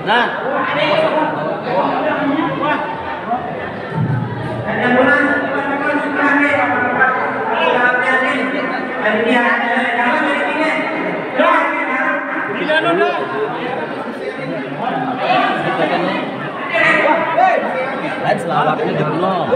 Nah, lain selawatnya di belum.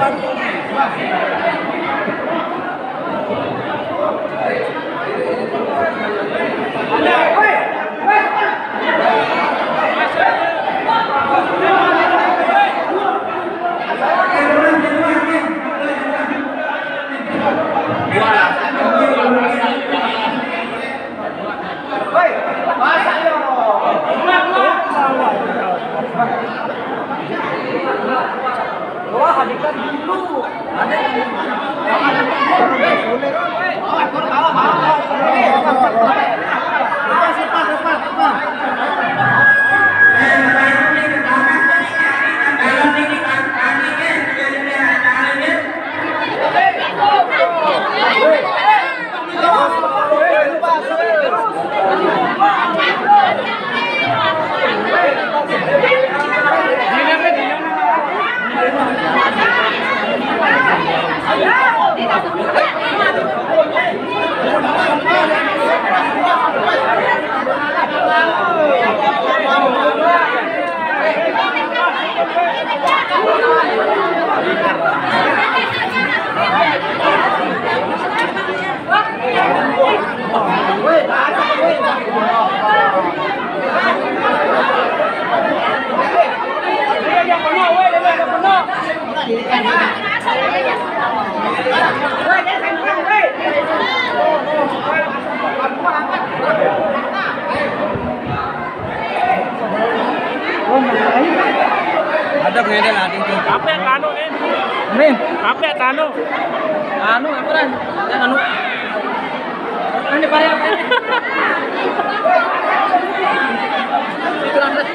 Ada ngene lagi itu. Apa anu nih? Rin, Apa anu? anu apa kan? Anu. Ini pare apa? Itu lantas.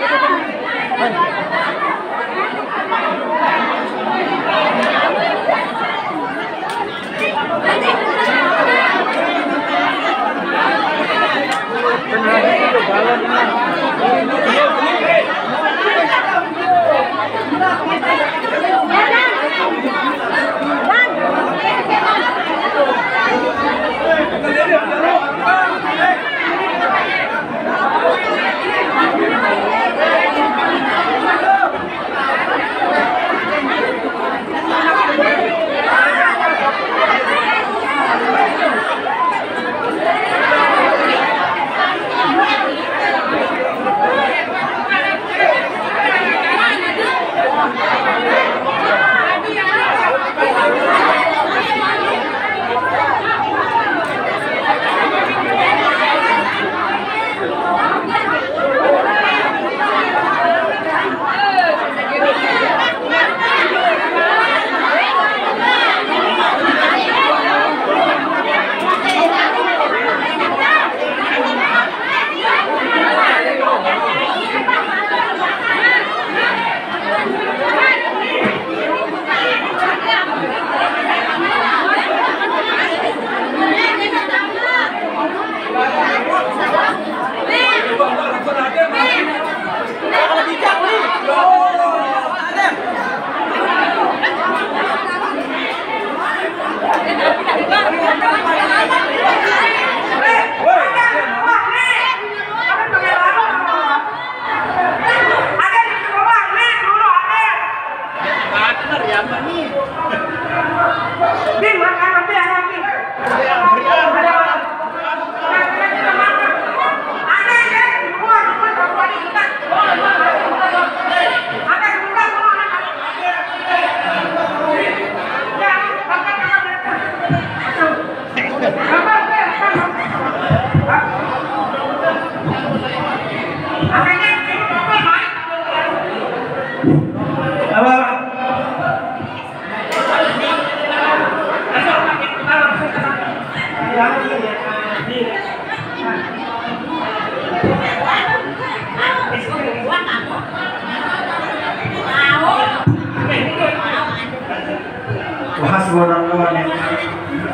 Hasbunallah wa ni'mal wakil.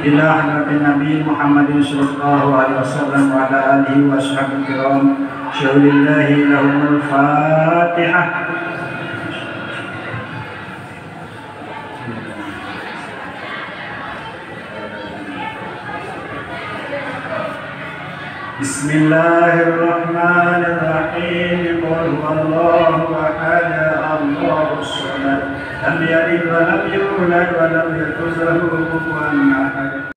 Ila hadratin Nabi Muhammadin sallallahu alaihi wasallam wa ala alihi wa sahbihi kiram. Syaulillahi lahumul Fatihah. Bismillahirrahmanirrahim. Qul huwallahu ahad, Allahus samad, lam yalid wa lam yulad wa lam yakul lahu kufuwan ahad.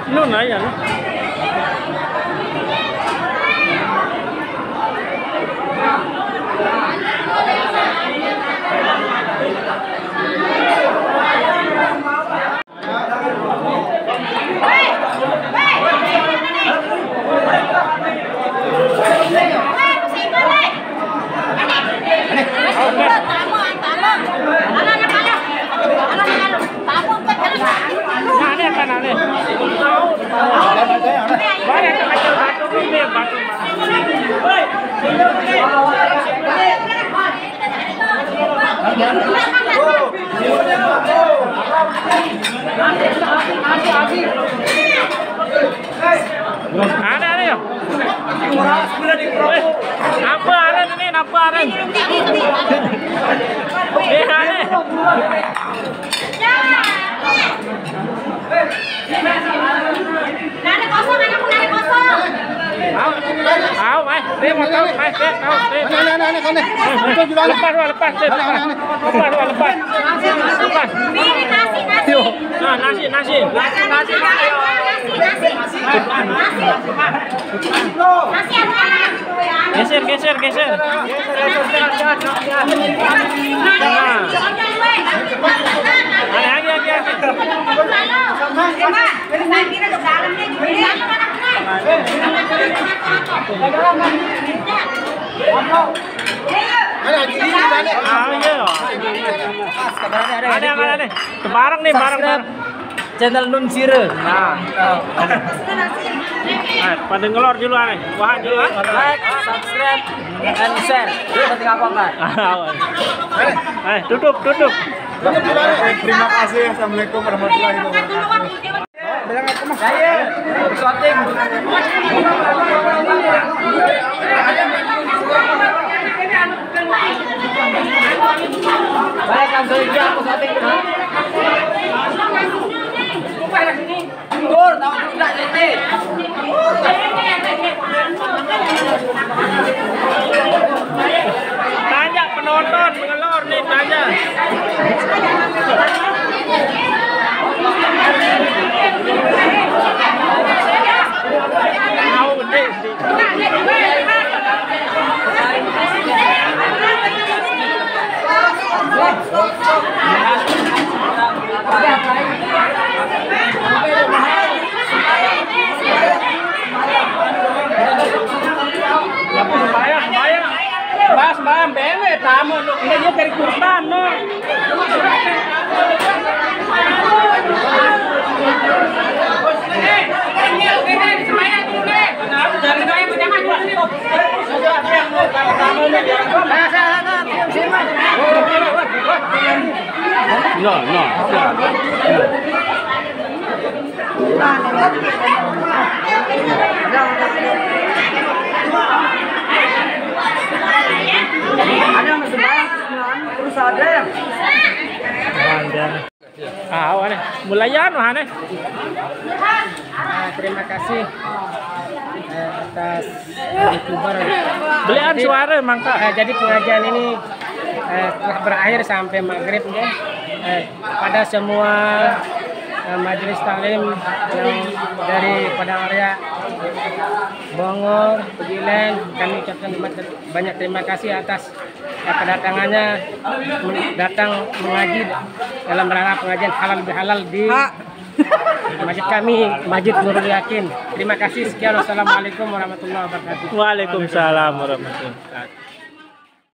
Nona ya. Ada ya? Apa ada ini? Apa ada? Nada kosong, anakku nada kosong. Tahu, mai. Dia mau tahu, mai. Tahu. Lepas. Nasi. Geser. Ada. Bareng nih. Channel Nun Sire. Nah. Pada ngelor dulu aneh. Wah dulu ah. Like, subscribe, and share. Penting apa kan? Tutup. Terima kasih. Assalamualaikum warahmatullahi wabarakatuh. Saya syuting. Baik, kan saya aku syuting. Tur, tahu tidak ini. Tanya penonton mengelor nih, tanya. Mau gede. Bayang bele tamu ini dia dari kurban no. No. Ada masih banyak terus ada. Mulayan wahane. Terima kasih atas YouTuber. Belian suara mangka. Jadi pengajian ini telah berakhir sampai maghrib ya. Pada semua majelis taklim yang dari Padang Arya, Bongor, Pegilen, kami ucapkan banyak terima kasih atas kedatangannya datang mengaji dalam rangka pengajian halal bihalal di masjid kami, Masjid Nurul Yakin. Terima kasih, sekian. Wassalamualaikum warahmatullahi wabarakatuh. Waalaikumsalam warahmatullahi wabarakatuh.